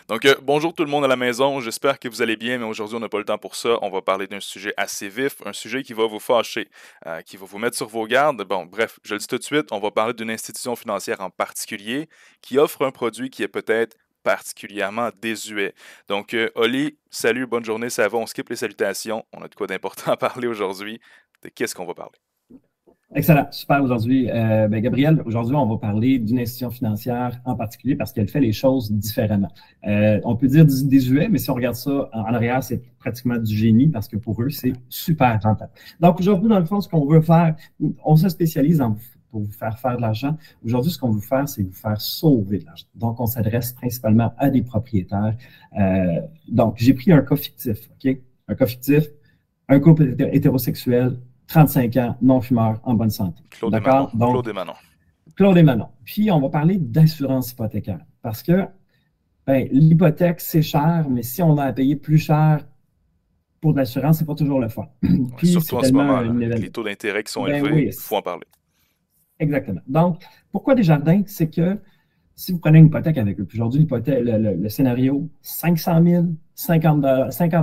Donc, bonjour tout le monde à la maison, j'espère que vous allez bien, mais aujourd'hui on n'a pas le temps pour ça. On va parler d'un sujet assez vif, un sujet qui va vous fâcher, qui va vous mettre sur vos gardes. Bon, bref, je le dis tout de suite, on va parler d'une institution financière en particulier qui offre un produit qui est peut-être particulièrement désuet. Donc, Oli, salut, bonne journée, ça va, on skip les salutations, on a de quoi d'important à parler aujourd'hui. De qu'est-ce qu'on va parler? Excellent, super aujourd'hui. Gabriel, aujourd'hui, on va parler d'une institution financière en particulier parce qu'elle fait les choses différemment. On peut dire désuet, mais si on regarde ça en arrière, c'est pratiquement du génie parce que pour eux, c'est super rentable. Donc aujourd'hui, dans le fond, ce qu'on veut faire, on se spécialise pour vous faire de l'argent. Aujourd'hui, ce qu'on veut faire, c'est vous faire sauver de l'argent. Donc, on s'adresse principalement à des propriétaires. Donc, j'ai pris un cas fictif, OK? Un cas fictif, un couple hétérosexuel, 35 ans, non-fumeur, en bonne santé. Claude et Manon. D'accord? Donc, Claude et Manon. Claude et Manon. Puis, on va parler d'assurance hypothécaire. Parce que l'hypothèque, c'est cher, mais si on a à payer plus cher pour de l'assurance, c'est pas toujours le fun. Ouais, Puis, surtout c'est en ce tellement moment, un là, avec événement. les taux d'intérêt qui sont Ben élevés, oui, il faut en parler. exactement. Donc, pourquoi Desjardins? C'est que si vous prenez une hypothèque avec eux, puis aujourd'hui, le scénario, 500 000, 50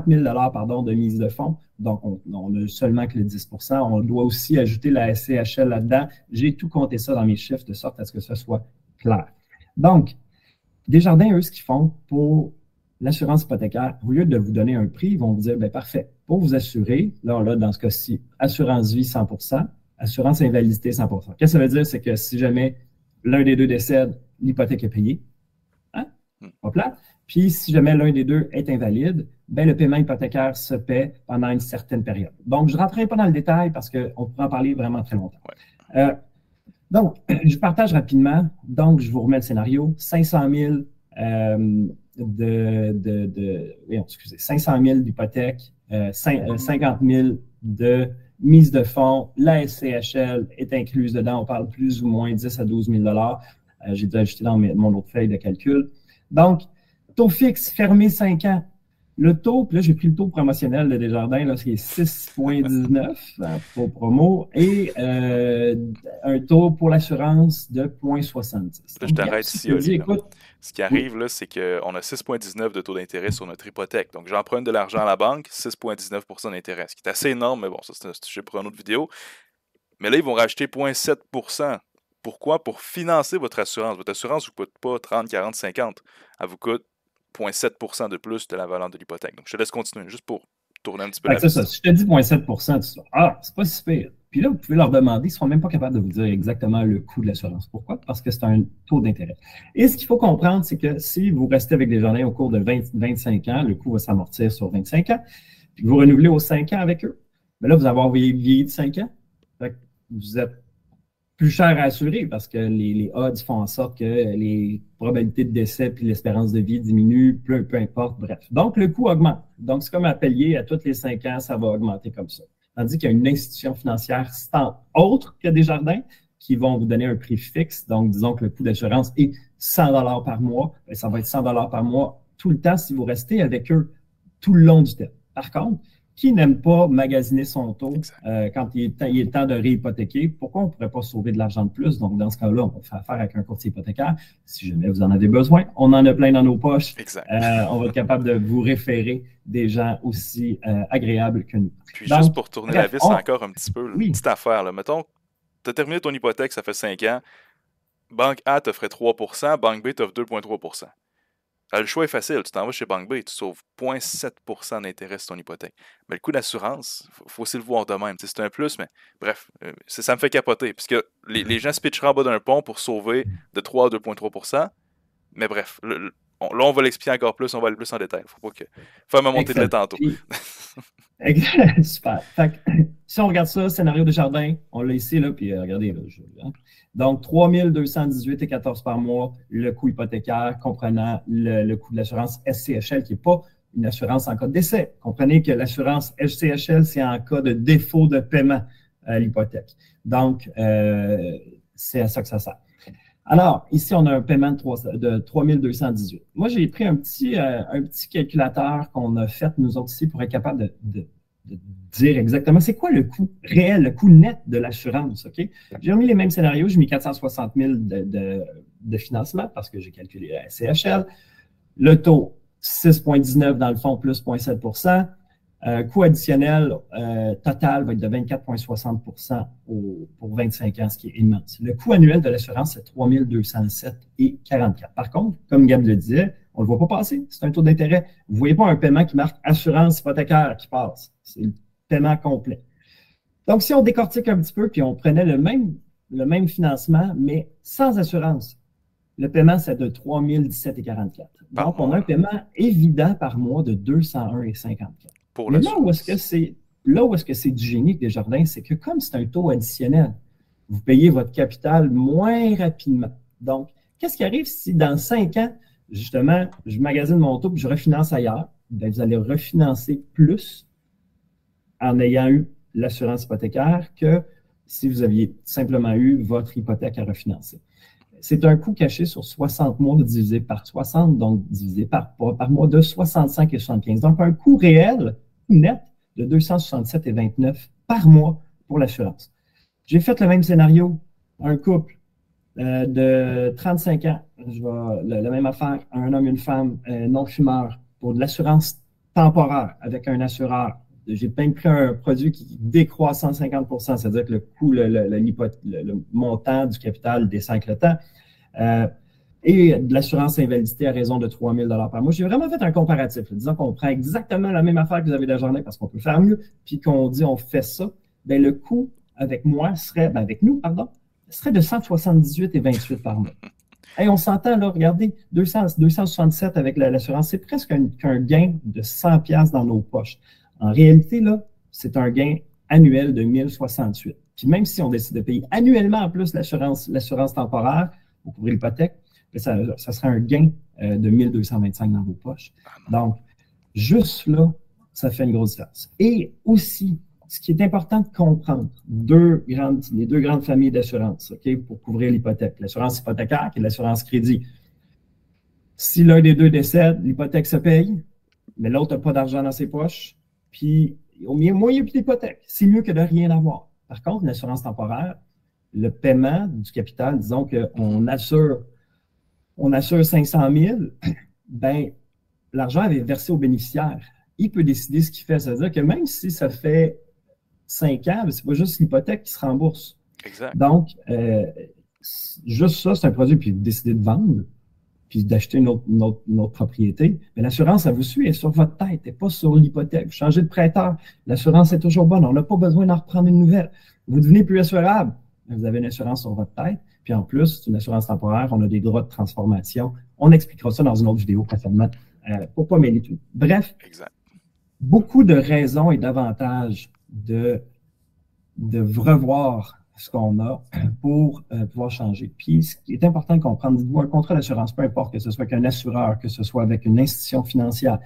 000 pardon, de mise de fonds. Donc, on a seulement que le 10 On doit aussi ajouter la SCHL là-dedans. J'ai tout compté ça dans mes chiffres de sorte à ce que ce soit clair. Donc, Desjardins, eux, ce qu'ils font pour l'assurance hypothécaire, au lieu de vous donner un prix, ils vont vous dire, ben parfait, pour vous assurer, là, dans ce cas-ci, assurance vie 100 assurance invalidité 100 Qu'est-ce que ça veut dire? C'est que si jamais l'un des deux décède, l'hypothèque est payée. Hein? Hmm. Hop là. Puis, si jamais l'un des deux est invalide, ben, le paiement hypothécaire se paie pendant une certaine période. Donc, je ne rentrerai pas dans le détail parce qu'on pourrait en parler vraiment très longtemps. Ouais. Donc, je partage rapidement. Donc, je vous remets le scénario. 500 000 excusez, 500 000 d'hypothèque, 50 000 de mise de fonds. La SCHL est incluse dedans. On parle plus ou moins 10 à 12 000 J'ai dû ajouter dans mon autre feuille de calcul. Donc, taux fixe, fermé 5 ans. Le taux, puis là, j'ai pris le taux promotionnel de Desjardins, là, qui est 6,19 pour promo, et un taux pour l'assurance de 0,70. Là, je t'arrête ici, Oli. Écoute, Ce qui arrive, là, c'est qu'on a 6,19 de taux d'intérêt sur notre hypothèque. Donc, j'emprunte de l'argent à la banque, 6,19 d'intérêt, ce qui est assez énorme, mais bon, ça, c'est un sujet pour une autre vidéo. Mais là, ils vont rajouter 0,7. Pourquoi? Pour financer votre assurance. Votre assurance ne vous coûte pas 30, 40, 50. Elle vous coûte 0,7 de plus de la valeur de l'hypothèque. Donc, je te laisse continuer, juste pour tourner un petit peu la c'est ça. piste. Si je te dis 0,7 tu dis, ah, c'est pas si pire. Puis là, vous pouvez leur demander, ils ne seront même pas capables de vous dire exactement le coût de l'assurance. Pourquoi? Parce que c'est un taux d'intérêt. Et ce qu'il faut comprendre, c'est que si vous restez avec Desjardins au cours de 25 ans, le coût va s'amortir sur 25 ans, puis vous renouvelez aux 5 ans avec eux, bien là, vous avez vieilli de 5 ans. Fait que vous êtes plus cher à assurer parce que les odds font en sorte que les probabilités de décès puis l'espérance de vie diminuent, peu importe, bref. Donc, le coût augmente. Donc, c'est comme un palier, à tous les 5 ans, ça va augmenter comme ça. Tandis qu'il y a une institution financière autre que Desjardins qui vont vous donner un prix fixe. Donc, disons que le coût d'assurance est 100 par mois. Bien, ça va être 100 par mois tout le temps si vous restez avec eux tout le long du temps. Par contre, qui n'aime pas magasiner son taux quand il est temps de réhypothéquer? Pourquoi on ne pourrait pas sauver de l'argent de plus? Donc, dans ce cas-là, on va faire affaire avec un courtier hypothécaire. Si jamais vous en avez besoin, on en a plein dans nos poches. On va être capable de vous référer des gens aussi agréables que nous. Puis, donc, juste pour tourner la vis encore un petit peu, une petite affaire. Là. Mettons, tu as terminé ton hypothèque, ça fait 5 ans. Banque A t'offrait 3 banque B t'offre 2,3 le choix est facile. Tu t'en vas chez Banque B, tu sauves 0,7 d'intérêt sur ton hypothèque. Mais le coût d'assurance, il faut aussi le voir de même. C'est un plus, mais bref, ça me fait capoter. Puisque les gens se pitcheraient en bas d'un pont pour sauver de 3 à 2,3 Mais bref, là, on va l'expliquer encore plus, on va aller plus en détail. Faut faire ma montée de lait tantôt. Super. Fait que, si on regarde ça, scénario de jardin, on l'a ici, là, puis regardez, là, donc 3 218,14 par mois, le coût hypothécaire, comprenant le coût de l'assurance SCHL, qui n'est pas une assurance en cas de décès. Comprenez que l'assurance SCHL, c'est en cas de défaut de paiement à l'hypothèque. Donc, c'est à ça que ça sert. Alors, ici, on a un paiement de 3 218. Moi, j'ai pris un petit calculateur qu'on a fait, nous autres ici, pour être capable de dire exactement c'est quoi le coût réel, le coût net de l'assurance. OK? J'ai remis les mêmes scénarios, j'ai mis 460 000 de financement parce que j'ai calculé la CHL. Le taux, 6,19 dans le fond, plus 0,7 coût additionnel total va être de 24,60 pour 25 ans, ce qui est immense. Le coût annuel de l'assurance, c'est 3 207,44. Par contre, comme Gab le disait, on ne le voit pas passer. C'est un taux d'intérêt. Vous ne voyez pas un paiement qui marque assurance hypothécaire qui passe. C'est le paiement complet. Donc, si on décortique un petit peu, puis on prenait le même financement, mais sans assurance, le paiement, c'est de 3 017,44. Donc, on a un paiement évident par mois de 201,54. Mais là où est-ce que c'est du génie que Desjardins, c'est que comme c'est un taux additionnel, vous payez votre capital moins rapidement. Donc, qu'est-ce qui arrive si dans 5 ans, justement, je magasine mon taux et je refinance ailleurs? Bien, vous allez refinancer plus en ayant eu l'assurance hypothécaire que si vous aviez simplement eu votre hypothèque à refinancer. C'est un coût caché sur 60 mois divisé par 60, donc divisé par mois de 65,75. Donc, un coût réel, net, de 267,29 par mois pour l'assurance. J'ai fait le même scénario, un couple de 35 ans, la même affaire, un homme et une femme non-fumeurs pour de l'assurance temporaire avec un assureur. J'ai même pris un produit qui décroît 150 c'est-à-dire que le coût, le montant du capital descend avec le temps. Et de l'assurance invalidité à raison de 3 000 par mois. J'ai vraiment fait un comparatif. Disons qu'on prend exactement la même affaire que vous avez de la journée parce qu'on peut faire mieux, puis qu'on dit on fait ça, bien, le coût avec moi serait, avec nous, serait de 178,28 par mois. Et on s'entend, là, regardez, 267 avec l'assurance, c'est presque un gain de 100 $ dans nos poches. En réalité, là, c'est un gain annuel de 1068. Puis même si on décide de payer annuellement en plus l'assurance temporaire pour couvrir l'hypothèque, ça serait un gain de 1225 dans vos poches. Donc, juste là, ça fait une grosse différence. Et aussi, ce qui est important de comprendre, les deux grandes familles d'assurance, pour couvrir l'hypothèque. L'assurance hypothécaire et l'assurance crédit. Si l'un des deux décède, l'hypothèque se paye, mais l'autre n'a pas d'argent dans ses poches, puis au moins, il n'y a plus d'hypothèque. C'est mieux que de rien avoir. Par contre, l'assurance temporaire, le paiement du capital, disons qu'on assure 500 000, ben, l'argent est versé au bénéficiaire. Il peut décider ce qu'il fait. C'est-à-dire que même si ça fait 5 ans, c'est pas juste l'hypothèque qui se rembourse. Exact. Donc, juste ça, c'est un produit, puis décider de vendre, puis d'acheter une autre propriété. Mais l'assurance, ça vous suit, elle est sur votre tête, et pas sur l'hypothèque. Vous changez de prêteur, l'assurance est toujours bonne. On n'a pas besoin d'en reprendre une nouvelle. Vous devenez plus assurable. Vous avez une assurance sur votre tête. Puis en plus, c'est une assurance temporaire, on a des droits de transformation. On expliquera ça dans une autre vidéo prochainement pour ne pas mêler tout. Bref, beaucoup de raisons et d'avantages de revoir ce qu'on a pour pouvoir changer. Puis, ce qui est important de comprendre, dites-vous, un contrat d'assurance, peu importe que ce soit qu'un assureur, que ce soit avec une institution financière,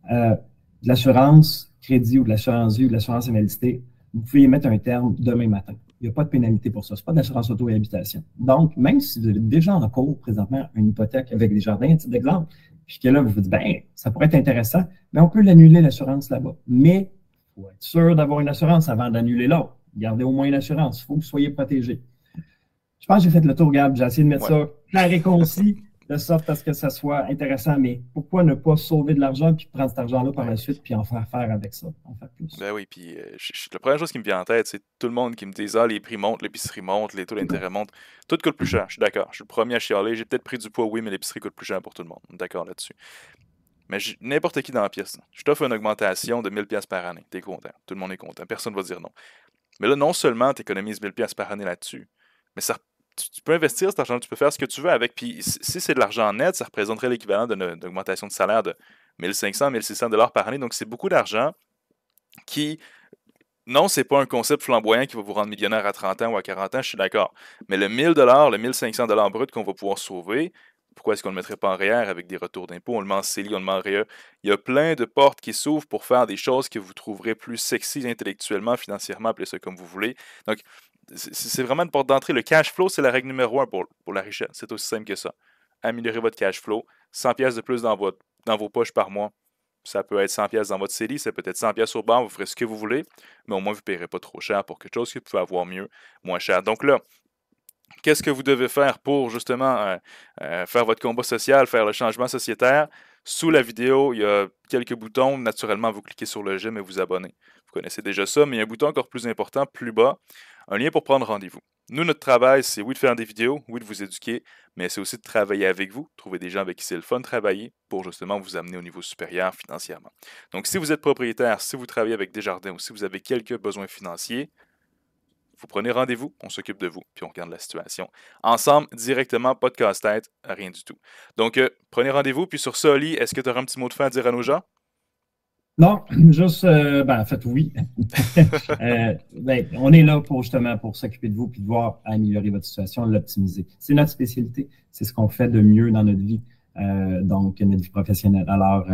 de l'assurance crédit ou de l'assurance vie ou de l'assurance invalidité, vous pouvez y mettre un terme demain matin. Il n'y a pas de pénalité pour ça. Ce n'est pas de l'assurance auto et habitation. Donc, même si vous avez déjà en cours présentement une hypothèque avec Desjardins, un type d'exemple, puis que là, vous vous dites, ben, ça pourrait être intéressant, mais on peut l'annuler l'assurance là-bas. Mais il faut être sûr d'avoir une assurance avant d'annuler l'autre. Gardez au moins une assurance. Il faut que vous soyez protégé. Je pense que j'ai fait le tour, Gab. J'ai essayé de mettre ça clair et concis, de sorte à ce que ça soit intéressant. Mais pourquoi ne pas sauver de l'argent puis prendre cet argent-là par la suite puis en faire faire avec ça, en faire plus? Ben oui, puis la première chose qui me vient en tête, c'est tout le monde qui me dit les prix montent, l'épicerie monte, les taux d'intérêt montent. Tout coûte plus cher, je suis d'accord. Je suis le premier à chialer. J'ai peut-être pris du poids, oui, mais l'épicerie coûte plus cher pour tout le monde. D'accord là-dessus. Mais n'importe qui dans la pièce, je t'offre une augmentation de 1000$ par année. T'es content. Tout le monde est content. Personne ne va dire non. Mais là, non seulement tu économises 1000$ par année là-dessus, mais tu peux investir cet argent, tu peux faire ce que tu veux avec. Puis si c'est de l'argent net, ça représenterait l'équivalent d'une augmentation de salaire de 1500, 1600$ par année. Donc c'est beaucoup d'argent qui, non, c'est pas un concept flamboyant qui va vous rendre millionnaire à 30 ans ou à 40 ans, je suis d'accord. Mais le 1000$, le 1500$ brut qu'on va pouvoir sauver, pourquoi est-ce qu'on ne le mettrait pas en REER avec des retours d'impôts? On le met en CELI, on le met en REA. Il y a plein de portes qui s'ouvrent pour faire des choses que vous trouverez plus sexy intellectuellement, financièrement, appelez ça comme vous voulez. Donc, c'est vraiment une porte d'entrée. Le cash flow, c'est la règle numéro 1 pour la richesse. C'est aussi simple que ça. Améliorer votre cash flow. 100$ de plus dans vos poches par mois. Ça peut être 100$ dans votre CELI, ça peut être 100$ au banc, vous ferez ce que vous voulez, mais au moins vous ne paierez pas trop cher pour quelque chose que vous pouvez avoir mieux, moins cher. Donc là, qu'est-ce que vous devez faire pour justement faire votre combat social, faire le changement sociétaire? Sous la vidéo, il y a quelques boutons. Naturellement, vous cliquez sur le j'aime et vous abonnez. Vous connaissez déjà ça, mais il y a un bouton encore plus important, plus bas, un lien pour prendre rendez-vous. Nous, notre travail, c'est oui de faire des vidéos, oui de vous éduquer, mais c'est aussi de travailler avec vous, trouver des gens avec qui c'est le fun de travailler pour justement vous amener au niveau supérieur financièrement. Donc, si vous êtes propriétaire, si vous travaillez avec Desjardins ou si vous avez quelques besoins financiers, vous prenez rendez-vous, on s'occupe de vous, puis on regarde la situation. Ensemble, directement, pas de casse-tête, rien du tout. Donc, prenez rendez-vous, puis sur ça, Oli, est-ce que tu auras un petit mot de fin à dire à nos gens? Non, juste, en fait, oui. On est là pour justement pour s'occuper de vous puis de voir améliorer votre situation, l'optimiser. C'est notre spécialité. C'est ce qu'on fait de mieux dans notre vie, donc notre vie professionnelle. Alors,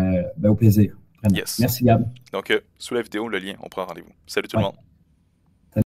au plaisir. Vraiment. Yes. Merci, Gab. Donc, sous la vidéo, le lien, on prend rendez-vous. Salut tout le Ouais. monde.